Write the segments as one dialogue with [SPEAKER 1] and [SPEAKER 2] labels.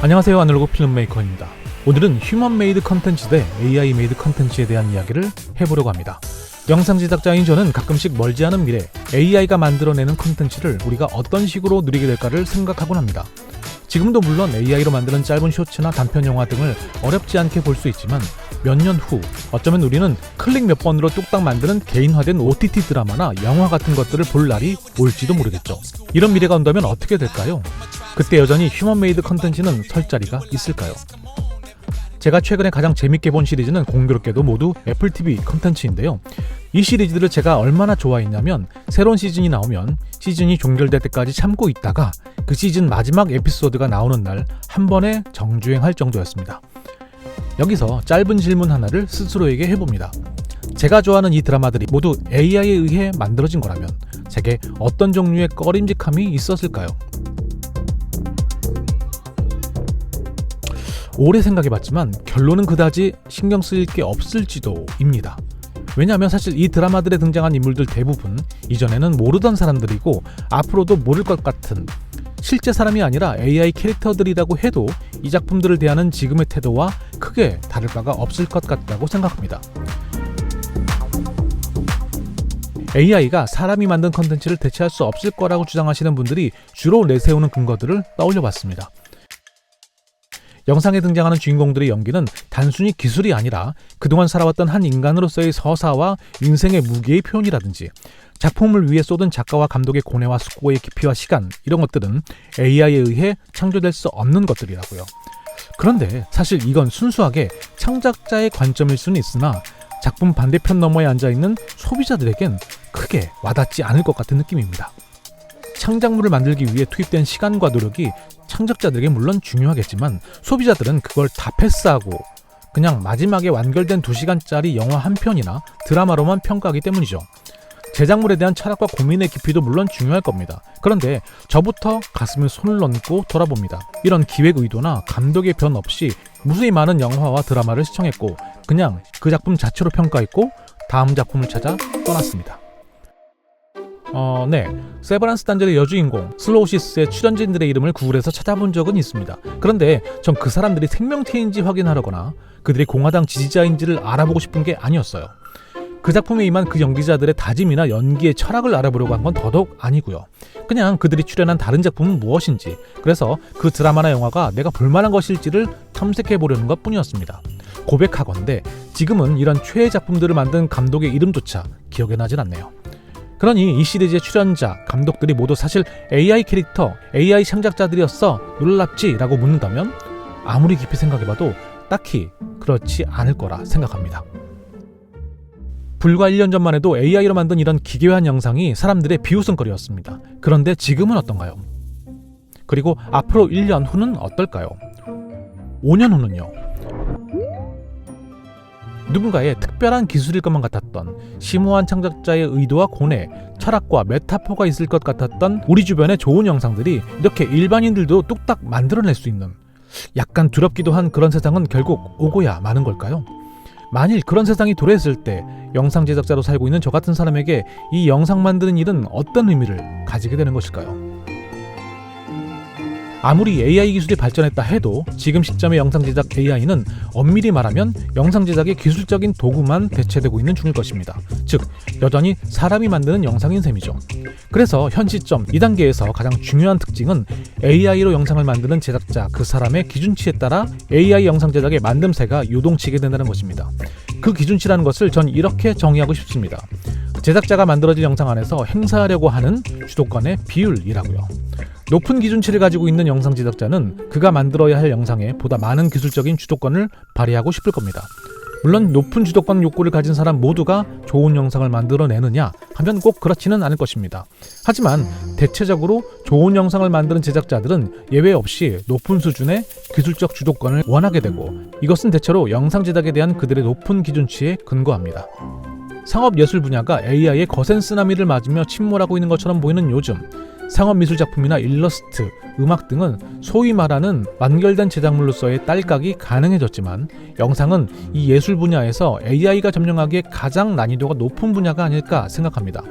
[SPEAKER 1] 안녕하세요, 아날로그 필름메이커입니다. 오늘은 휴먼 메이드 컨텐츠 대 AI 메이드 컨텐츠에 대한 이야기를 해보려고 합니다. 영상 제작자인 저는 가끔씩 멀지 않은 미래 AI가 만들어내는 컨텐츠를 우리가 어떤 식으로 누리게 될까를 생각하곤 합니다. 지금도 물론 AI로 만드는 짧은 쇼츠나 단편 영화 등을 어렵지 않게 볼 수 있지만 몇 년 후 어쩌면 우리는 클릭 몇 번으로 뚝딱 만드는 개인화된 OTT 드라마나 영화 같은 것들을 볼 날이 올지도 모르겠죠. 이런 미래가 온다면 어떻게 될까요? 그때 여전히 휴먼 메이드 컨텐츠는 설 자리가 있을까요? 제가 최근에 가장 재밌게 본 시리즈는 공교롭게도 모두 애플 TV 컨텐츠인데요. 이 시리즈들을 제가 얼마나 좋아했냐면 새로운 시즌이 나오면 시즌이 종결될 때까지 참고 있다가 그 시즌 마지막 에피소드가 나오는 날 한 번에 정주행할 정도였습니다. 여기서 짧은 질문 하나를 스스로에게 해봅니다. 제가 좋아하는 이 드라마들이 모두 AI에 의해 만들어진 거라면 제게 어떤 종류의 꺼림직함이 있었을까요? 오래 생각해봤지만 결론은 그다지 신경 쓰일 게 없을지도입니다. 왜냐하면 사실 이 드라마들에 등장한 인물들 대부분 이전에는 모르던 사람들이고 앞으로도 모를 것 같은 실제 사람이 아니라 AI 캐릭터들이라고 해도 이 작품들을 대하는 지금의 태도와 크게 다를 바가 없을 것 같다고 생각합니다. AI가 사람이 만든 컨텐츠를 대체할 수 없을 거라고 주장하시는 분들이 주로 내세우는 근거들을 떠올려봤습니다. 영상에 등장하는 주인공들의 연기는 단순히 기술이 아니라 그동안 살아왔던 한 인간으로서의 서사와 인생의 무게의 표현이라든지 작품을 위해 쏟은 작가와 감독의 고뇌와 수고의 깊이와 시간, 이런 것들은 AI에 의해 창조될 수 없는 것들이라고요. 그런데 사실 이건 순수하게 창작자의 관점일 수는 있으나 작품 반대편 너머에 앉아있는 소비자들에겐 크게 와닿지 않을 것 같은 느낌입니다. 창작물을 만들기 위해 투입된 시간과 노력이 창작자들에게 물론 중요하겠지만 소비자들은 그걸 다 패스하고 그냥 마지막에 완결된 2시간짜리 영화 한 편이나 드라마로만 평가하기 때문이죠. 제작물에 대한 철학과 고민의 깊이도 물론 중요할 겁니다. 그런데 저부터 가슴에 손을 얹고 돌아봅니다. 이런 기획 의도나 감독의 변 없이 무수히 많은 영화와 드라마를 시청했고 그냥 그 작품 자체로 평가했고 다음 작품을 찾아 떠났습니다. 세브란스 단절의 여주인공 슬로우시스의 출연진들의 이름을 구글에서 찾아본 적은 있습니다. 그런데 전 그 사람들이 생명체인지 확인하려거나 그들이 공화당 지지자인지를 알아보고 싶은 게 아니었어요. 그 작품에 임한 그 연기자들의 다짐이나 연기의 철학을 알아보려고 한 건 더더욱 아니고요. 그냥 그들이 출연한 다른 작품은 무엇인지, 그래서 그 드라마나 영화가 내가 볼만한 것일지를 탐색해보려는 것 뿐이었습니다. 고백하건대 지금은 이런 최애 작품들을 만든 감독의 이름조차 기억에 나진 않네요. 그러니 이 시리즈의 출연자, 감독들이 모두 사실 AI 캐릭터, AI 창작자들이었어 놀랍지? 라고 묻는다면 아무리 깊이 생각해봐도 딱히 그렇지 않을 거라 생각합니다. 불과 1년 전만 해도 AI로 만든 이런 기괴한 영상이 사람들의 비웃음거리였습니다. 그런데 지금은 어떤가요? 그리고 앞으로 1년 후는 어떨까요? 5년 후는요? 누군가의 특별한 기술일 것만 같았던 심오한 창작자의 의도와 고뇌, 철학과 메타포가 있을 것 같았던 우리 주변의 좋은 영상들이 이렇게 일반인들도 뚝딱 만들어낼 수 있는 약간 두렵기도 한 그런 세상은 결국 오고야 마는 걸까요? 만일 그런 세상이 도래했을 때 영상 제작자로 살고 있는 저 같은 사람에게 이 영상 만드는 일은 어떤 의미를 가지게 되는 것일까요? 아무리 AI 기술이 발전했다 해도 지금 시점의 영상 제작 AI는 엄밀히 말하면 영상 제작의 기술적인 도구만 대체되고 있는 중일 것입니다. 즉, 여전히 사람이 만드는 영상인 셈이죠. 그래서 현 시점 2단계에서 가장 중요한 특징은 AI로 영상을 만드는 제작자 그 사람의 기준치에 따라 AI 영상 제작의 만듦새가 요동치게 된다는 것입니다. 그 기준치라는 것을 전 이렇게 정의하고 싶습니다. 제작자가 만들어진 영상 안에서 행사하려고 하는 주도권의 비율이라고요. 높은 기준치를 가지고 있는 영상 제작자는 그가 만들어야 할 영상에 보다 많은 기술적인 주도권을 발휘하고 싶을 겁니다. 물론 높은 주도권 욕구를 가진 사람 모두가 좋은 영상을 만들어내느냐 하면 꼭 그렇지는 않을 것입니다. 하지만 대체적으로 좋은 영상을 만드는 제작자들은 예외 없이 높은 수준의 기술적 주도권을 원하게 되고 이것은 대체로 영상 제작에 대한 그들의 높은 기준치에 근거합니다. 상업 예술 분야가 AI의 거센 쓰나미를 맞으며 침몰하고 있는 것처럼 보이는 요즘 상업 미술작품이나 일러스트, 음악 등은 소위 말하는 완결된 제작물로서의 딸깍이 가능해졌지만 영상은 이 예술 분야에서 AI가 점령하기에 가장 난이도가 높은 분야가 아닐까 생각합니다.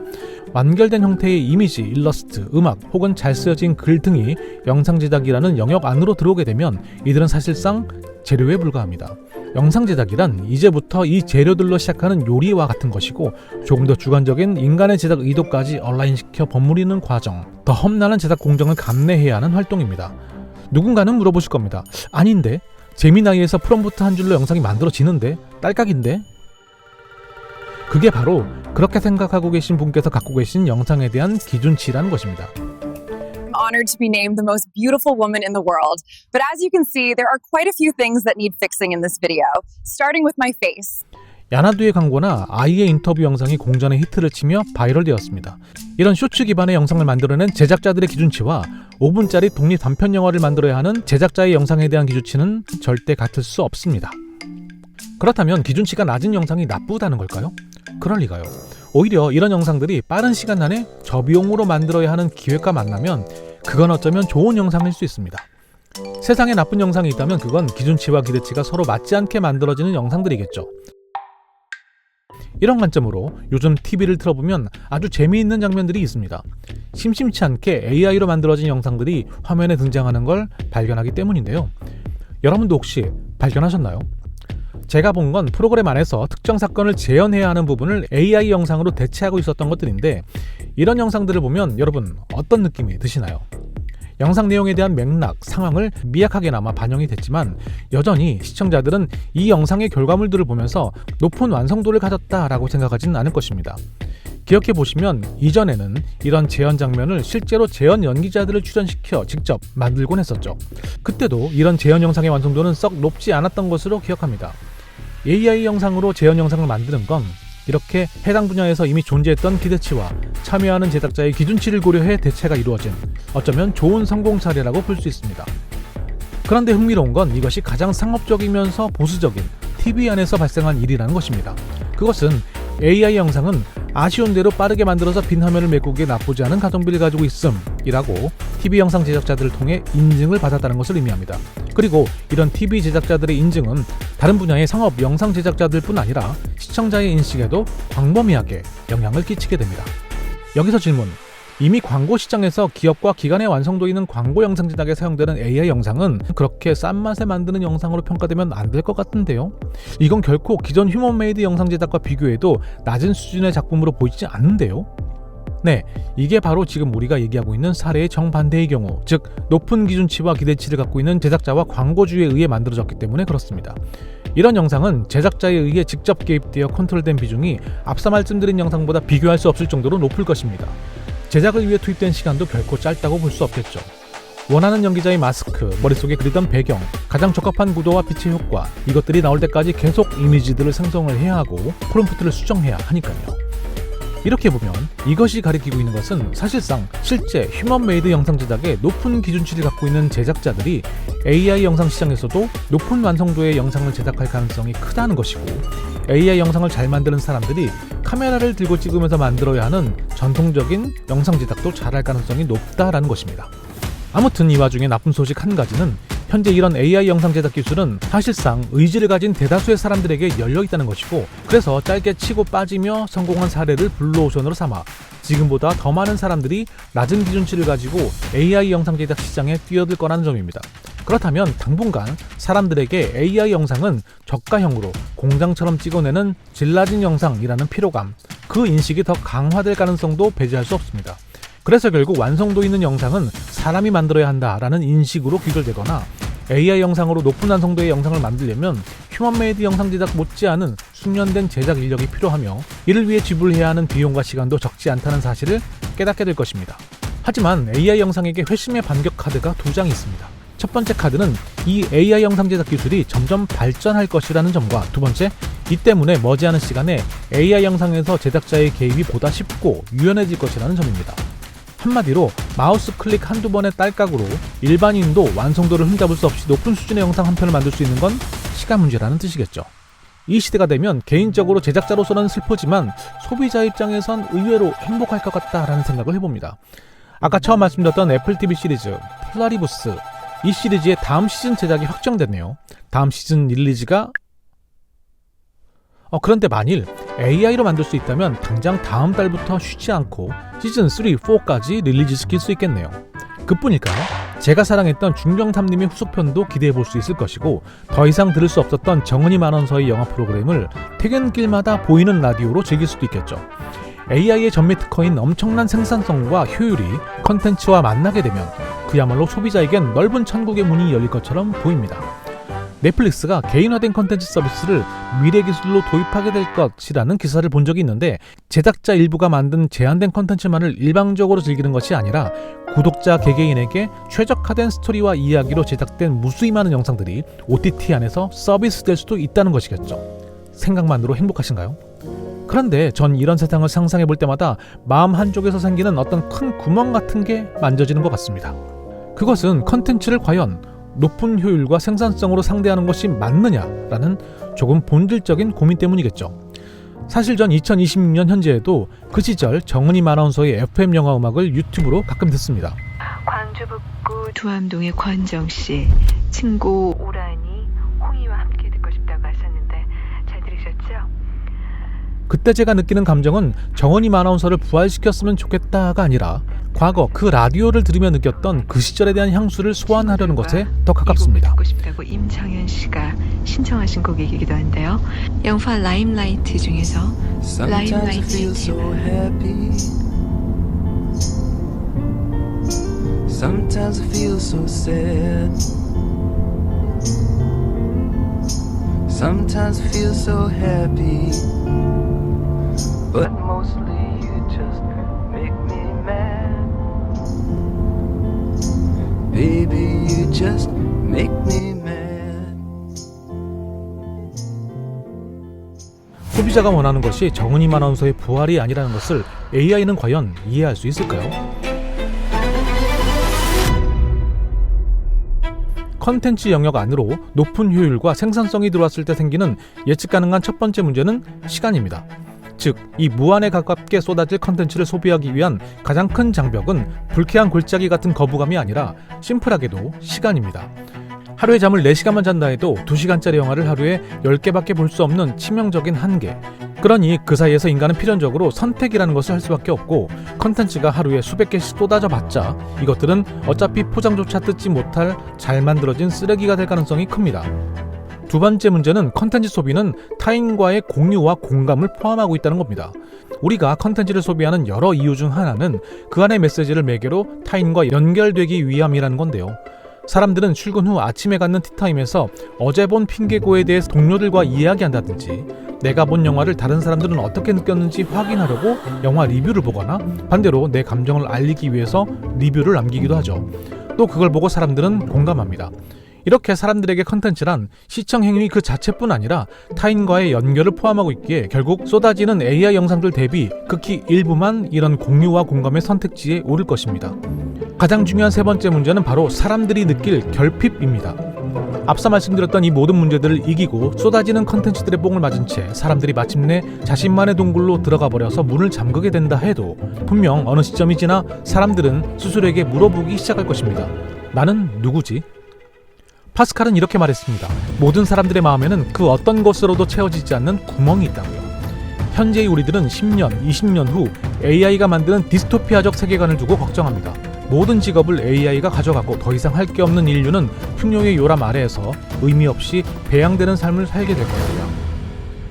[SPEAKER 1] 완결된 형태의 이미지, 일러스트, 음악 혹은 잘 쓰여진 글 등이 영상 제작이라는 영역 안으로 들어오게 되면 이들은 사실상 재료에 불과합니다. 영상 제작이란 이제부터 이 재료들로 시작하는 요리와 같은 것이고 조금 더 주관적인 인간의 제작 의도까지 온라인시켜 버무리는 과정, 더 험난한 제작 공정을 감내해야 하는 활동입니다. 누군가는 물어보실 겁니다. 아닌데? 제미나이에서 프롬프트 한 줄로 영상이 만들어지는데? 딸깍인데? 그게 바로 그렇게 생각하고 계신 분께서 갖고 계신 영상에 대한 기준치라는 것입니다.
[SPEAKER 2] I'm honored to be named the most beautiful woman in the world. But as you can see, there are quite a few things that need fixing in this video, starting with my face.
[SPEAKER 1] 야나두의 광고나 아이의 인터뷰 영상이 공전의 히트를 치며 바이럴되었습니다. 이런 쇼츠 기반의 영상을 만들어낸 제작자들의 기준치와 5분짜리 독립 단편 영화를 만들어야 하는 제작자의 영상에 대한 기준치는 절대 같을 수 없습니다. 그렇다면 기준치가 낮은 영상이 나쁘다는 걸까요? 그럴 리가요. 오히려 이런 영상들이 빠른 시간 안에 저비용으로 만들어야 하는 기획과 만나면 그건 어쩌면 좋은 영상일 수 있습니다. 세상에 나쁜 영상이 있다면 그건 기준치와 기대치가 서로 맞지 않게 만들어지는 영상들이겠죠. 이런 관점으로 요즘 TV를 틀어보면 아주 재미있는 장면들이 있습니다. 심심치 않게 AI로 만들어진 영상들이 화면에 등장하는 걸 발견하기 때문인데요. 여러분도 혹시 발견하셨나요? 제가 본 건 프로그램 안에서 특정 사건을 재현해야 하는 부분을 AI 영상으로 대체하고 있었던 것들인데 이런 영상들을 보면 여러분 어떤 느낌이 드시나요? 영상 내용에 대한 맥락, 상황을 미약하게나마 반영이 됐지만 여전히 시청자들은 이 영상의 결과물들을 보면서 높은 완성도를 가졌다라고 생각하지는 않을 것입니다. 기억해보시면 이전에는 이런 재현 장면을 실제로 재현 연기자들을 출연시켜 직접 만들곤 했었죠. 그때도 이런 재현 영상의 완성도는 썩 높지 않았던 것으로 기억합니다. AI 영상으로 재현 영상을 만드는 건 이렇게 해당 분야에서 이미 존재했던 기대치와 참여하는 제작자의 기준치를 고려해 대체가 이루어진 어쩌면 좋은 성공 사례라고 볼 수 있습니다. 그런데 흥미로운 건 이것이 가장 상업적이면서 보수적인 TV 안에서 발생한 일이라는 것입니다. 그것은 AI 영상은 아쉬운 대로 빠르게 만들어서 빈 화면을 메꾸기에 나쁘지 않은 가성비를 가지고 있음이라고 TV 영상 제작자들을 통해 인증을 받았다는 것을 의미합니다. 그리고 이런 TV 제작자들의 인증은 다른 분야의 상업 영상 제작자들 뿐 아니라 시청자의 인식에도 광범위하게 영향을 끼치게 됩니다. 여기서 질문. 이미 광고 시장에서 기업과 기관의 완성도 있는 광고 영상 제작에 사용되는 AI 영상은 그렇게 싼 맛에 만드는 영상으로 평가되면 안 될 것 같은데요? 이건 결코 기존 휴먼메이드 영상 제작과 비교해도 낮은 수준의 작품으로 보이지 않는데요? 네, 이게 바로 지금 우리가 얘기하고 있는 사례의 정반대의 경우, 즉 높은 기준치와 기대치를 갖고 있는 제작자와 광고주에 의해 만들어졌기 때문에 그렇습니다. 이런 영상은 제작자에 의해 직접 개입되어 컨트롤된 비중이 앞서 말씀드린 영상보다 비교할 수 없을 정도로 높을 것입니다. 제작을 위해 투입된 시간도 결코 짧다고 볼 수 없겠죠. 원하는 연기자의 마스크, 머릿속에 그리던 배경, 가장 적합한 구도와 빛의 효과, 이것들이 나올 때까지 계속 이미지들을 생성을 해야 하고 프롬프트를 수정해야 하니까요. 이렇게 보면 이것이 가리키고 있는 것은 사실상 실제 휴먼메이드 영상 제작에 높은 기준치를 갖고 있는 제작자들이 AI 영상 시장에서도 높은 완성도의 영상을 제작할 가능성이 크다는 것이고 AI 영상을 잘 만드는 사람들이 카메라를 들고 찍으면서 만들어야 하는 전통적인 영상 제작도 잘할 가능성이 높다라는 것입니다. 아무튼 이 와중에 나쁜 소식 한 가지는 현재 이런 AI 영상 제작 기술은 사실상 의지를 가진 대다수의 사람들에게 열려있다는 것이고 그래서 짧게 치고 빠지며 성공한 사례를 블루오션으로 삼아 지금보다 더 많은 사람들이 낮은 기준치를 가지고 AI 영상 제작 시장에 뛰어들 거라는 점입니다. 그렇다면 당분간 사람들에게 AI 영상은 저가형으로 공장처럼 찍어내는 질 낮은 영상이라는 피로감, 그 인식이 더 강화될 가능성도 배제할 수 없습니다. 그래서 결국 완성도 있는 영상은 사람이 만들어야 한다라는 인식으로 귀결되거나 AI 영상으로 높은 완성도의 영상을 만들려면 휴먼메이드 영상 제작 못지않은 숙련된 제작 인력이 필요하며 이를 위해 지불해야 하는 비용과 시간도 적지 않다는 사실을 깨닫게 될 것입니다. 하지만 AI 영상에게 회심의 반격 카드가 두 장이 있습니다. 첫 번째 카드는 이 AI 영상 제작 기술이 점점 발전할 것이라는 점과 두 번째, 이 때문에 머지않은 시간에 AI 영상에서 제작자의 개입이 보다 쉽고 유연해질 것이라는 점입니다. 한마디로 마우스 클릭 한두 번의 딸깍으로 일반인도 완성도를 흠잡을 수 없이 높은 수준의 영상 한 편을 만들 수 있는 건 시간 문제라는 뜻이겠죠. 이 시대가 되면 개인적으로 제작자로서는 슬프지만 소비자 입장에선 의외로 행복할 것 같다라는 생각을 해봅니다. 아까 처음 말씀드렸던 애플 TV 시리즈 폴라리부스, 이 시리즈의 다음 시즌 제작이 확정됐네요. 다음 시즌 릴리즈가 그런데 만일 AI로 만들 수 있다면 당장 다음 달부터 쉬지 않고 시즌 3, 4까지 릴리즈 시킬 수 있겠네요. 그뿐일까요? 제가 사랑했던 중경탐님의 후속편도 기대해볼 수 있을 것이고, 더 이상 들을 수 없었던 정은이 만원서의 영화 프로그램을 퇴근길마다 보이는 라디오로 즐길 수도 있겠죠. AI의 전매 특허인 엄청난 생산성과 효율이 컨텐츠와 만나게 되면 그야말로 소비자에겐 넓은 천국의 문이 열릴 것처럼 보입니다. 넷플릭스가 개인화된 컨텐츠 서비스를 미래 기술로 도입하게 될 것이라는 기사를 본 적이 있는데, 제작자 일부가 만든 제한된 컨텐츠만을 일방적으로 즐기는 것이 아니라 구독자 개개인에게 최적화된 스토리와 이야기로 제작된 무수히 많은 영상들이 OTT 안에서 서비스될 수도 있다는 것이겠죠. 생각만으로 행복하신가요? 그런데 전 이런 세상을 상상해 볼 때마다 마음 한쪽에서 생기는 어떤 큰 구멍 같은 게 만져지는 것 같습니다. 그것은 컨텐츠를 과연 높은 효율과 생산성으로 상대하는 것이 맞느냐라는 조금 본질적인 고민 때문이겠죠. 사실 전 2026년 현재에도 그 시절 정은이 아나운서의 FM 영화 음악을 유튜브로 가끔 듣습니다.
[SPEAKER 3] 광주 북구 두암동의 권정씨, 친구 오란이 홍이와 함께 듣고 싶다고 하셨는데 잘 들으셨죠?
[SPEAKER 1] 그때 제가 느끼는 감정은 정은이 아나운서를 부활시켰으면 좋겠다가 아니라 과거 그 라디오를 들으며 느꼈던 그 시절에 대한 향수를 소환하려는 것에 더 가깝습니다.
[SPEAKER 3] 듣고 싶다고 임창현 씨가 신청하신 곡이기도 한데요. 영화 라임라이트 중에서 라임라이트 테마.
[SPEAKER 4] Sometimes I feel so sad. Sometimes I feel so happy. But mostly you just make me mad. Baby, you just make me mad.
[SPEAKER 1] 소비자가 원하는 것이 정은이 아나운서의 부활이 아니라는 것을 AI는 과연 이해할 수 있을까요? 컨텐츠 영역 안으로 높은 효율과 생산성이 들어왔을 때 생기는 예측 가능한 첫 번째 문제는 시간입니다. 즉, 이 무한에 가깝게 쏟아질 컨텐츠를 소비하기 위한 가장 큰 장벽은 불쾌한 골짜기 같은 거부감이 아니라 심플하게도 시간입니다. 하루에 잠을 4시간만 잔다 해도 2시간짜리 영화를 하루에 10개밖에 볼 수 없는 치명적인 한계. 그러니 그 사이에서 인간은 필연적으로 선택이라는 것을 할 수밖에 없고, 컨텐츠가 하루에 수백 개씩 쏟아져 봤자 이것들은 어차피 포장조차 뜯지 못할 잘 만들어진 쓰레기가 될 가능성이 큽니다. 두 번째 문제는 컨텐츠 소비는 타인과의 공유와 공감을 포함하고 있다는 겁니다. 우리가 컨텐츠를 소비하는 여러 이유 중 하나는 그 안의 메시지를 매개로 타인과 연결되기 위함이라는 건데요. 사람들은 출근 후 아침에 갖는 티타임에서 어제 본 핑계고에 대해 동료들과 이야기한다든지, 내가 본 영화를 다른 사람들은 어떻게 느꼈는지 확인하려고 영화 리뷰를 보거나, 반대로 내 감정을 알리기 위해서 리뷰를 남기기도 하죠. 또 그걸 보고 사람들은 공감합니다. 이렇게 사람들에게 컨텐츠란 시청 행위 그 자체뿐 아니라 타인과의 연결을 포함하고 있기에 결국 쏟아지는 AI 영상들 대비 극히 일부만 이런 공유와 공감의 선택지에 오를 것입니다. 가장 중요한 세 번째 문제는 바로 사람들이 느낄 결핍입니다. 앞서 말씀드렸던 이 모든 문제들을 이기고 쏟아지는 컨텐츠들의 뽕을 맞은 채 사람들이 마침내 자신만의 동굴로 들어가 버려서 문을 잠그게 된다 해도 분명 어느 시점이 지나 사람들은 스스로에게 물어보기 시작할 것입니다. 나는 누구지? 파스칼은 이렇게 말했습니다. 모든 사람들의 마음에는 그 어떤 것으로도 채워지지 않는 구멍이 있다고요. 현재의 우리들은 10년, 20년 후 AI가 만드는 디스토피아적 세계관을 두고 걱정합니다. 모든 직업을 AI가 가져가고 더 이상 할 게 없는 인류는 풍요의 요람 아래에서 의미 없이 배양되는 삶을 살게 될 거예요.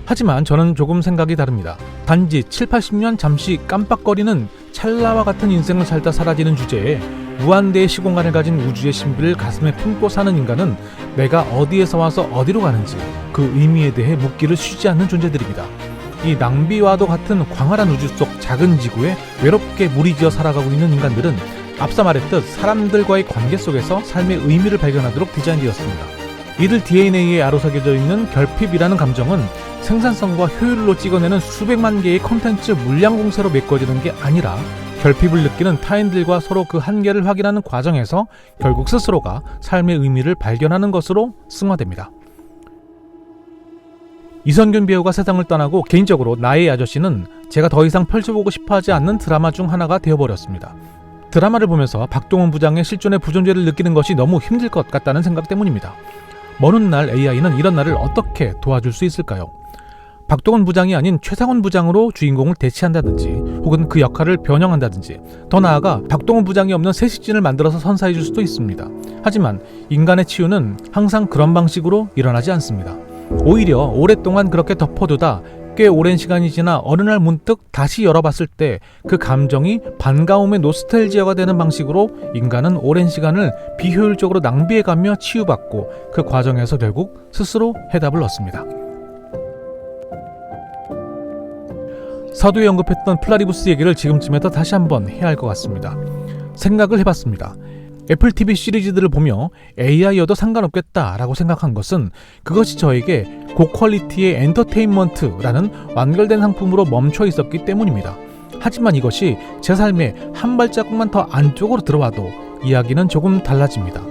[SPEAKER 1] 하지만 저는 조금 생각이 다릅니다. 단지 7, 80년 잠시 깜빡거리는 찰나와 같은 인생을 살다 사라지는 주제에 무한대의 시공간을 가진 우주의 신비를 가슴에 품고 사는 인간은 내가 어디에서 와서 어디로 가는지 그 의미에 대해 묻기를 쉬지 않는 존재들입니다. 이 낭비와도 같은 광활한 우주 속 작은 지구에 외롭게 무리지어 살아가고 있는 인간들은 앞서 말했듯 사람들과의 관계 속에서 삶의 의미를 발견하도록 디자인되었습니다. 이들 DNA에 아로새겨져 있는 결핍이라는 감정은 생산성과 효율로 찍어내는 수백만 개의 콘텐츠 물량 공세로 메꿔지는 게 아니라 결핍을 느끼는 타인들과 서로 그 한계를 확인하는 과정에서 결국 스스로가 삶의 의미를 발견하는 것으로 승화됩니다. 이선균 배우가 세상을 떠나고 개인적으로 나의 아저씨는 제가 더 이상 펼쳐보고 싶어하지 않는 드라마 중 하나가 되어버렸습니다. 드라마를 보면서 박동원 부장의 실존의 부존재를 느끼는 것이 너무 힘들 것 같다는 생각 때문입니다. 먼 훗날 AI는 이런 나를 어떻게 도와줄 수 있을까요? 박동원 부장이 아닌 최상원 부장으로 주인공을 대체한다든지 혹은 그 역할을 변형한다든지 더 나아가 박동원 부장이 없는 새 시즌을 만들어서 선사해 줄 수도 있습니다. 하지만 인간의 치유는 항상 그런 방식으로 일어나지 않습니다. 오히려 오랫동안 그렇게 덮어두다 꽤 오랜 시간이 지나 어느 날 문득 다시 열어봤을 때 그 감정이 반가움의 노스텔지어가 되는 방식으로 인간은 오랜 시간을 비효율적으로 낭비해가며 치유받고 그 과정에서 결국 스스로 해답을 얻습니다. 서두에 언급했던 플라리부스 얘기를 지금쯤에도 다시 한번 해야 할 것 같습니다. 생각을 해봤습니다. 애플 TV 시리즈들을 보며 AI여도 상관없겠다라고 생각한 것은 그것이 저에게 고퀄리티의 엔터테인먼트라는 완결된 상품으로 멈춰 있었기 때문입니다. 하지만 이것이 제 삶에 한 발자국만 더 안쪽으로 들어와도 이야기는 조금 달라집니다.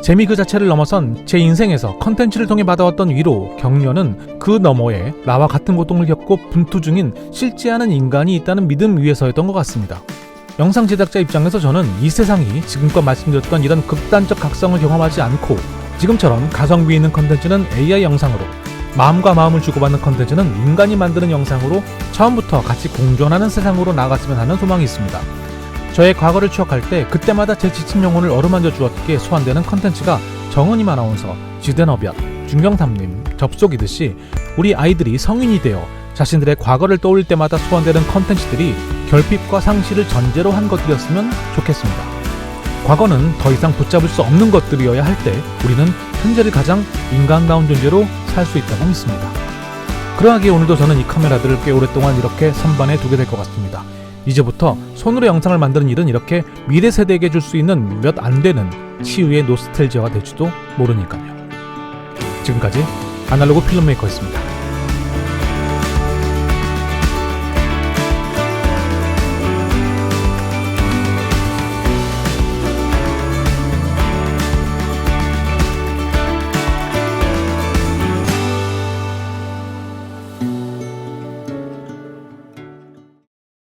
[SPEAKER 1] 재미 그 자체를 넘어선 제 인생에서 컨텐츠를 통해 받아왔던 위로, 격려는 그 너머에 나와 같은 고통을 겪고 분투 중인 싫지 않은 인간이 있다는 믿음 위에서였던 것 같습니다. 영상 제작자 입장에서 저는 이 세상이 지금껏 말씀드렸던 이런 극단적 각성을 경험하지 않고 지금처럼 가성비 있는 컨텐츠는 AI 영상으로, 마음과 마음을 주고받는 컨텐츠는 인간이 만드는 영상으로 처음부터 같이 공존하는 세상으로 나아갔으면 하는 소망이 있습니다. 저의 과거를 추억할 때 그때마다 제 지친 영혼을 어루만져 주었기에 소환되는 컨텐츠가 정은임 아나운서, 지대너볕, 중경삼님, 접속이듯이 우리 아이들이 성인이 되어 자신들의 과거를 떠올릴 때마다 소환되는 컨텐츠들이 결핍과 상실을 전제로 한 것들이었으면 좋겠습니다. 과거는 더 이상 붙잡을 수 없는 것들이어야 할 때 우리는 현재를 가장 인간다운 존재로 살 수 있다고 믿습니다. 그러하기에 오늘도 저는 이 카메라들을 꽤 오랫동안 이렇게 선반에 두게 될 것 같습니다. 이제부터 손으로 영상을 만드는 일은 이렇게 미래 세대에게 줄 수 있는 몇 안 되는 치유의 노스텔지어가 될지도 모르니까요. 지금까지 아날로그 필름메이커였습니다.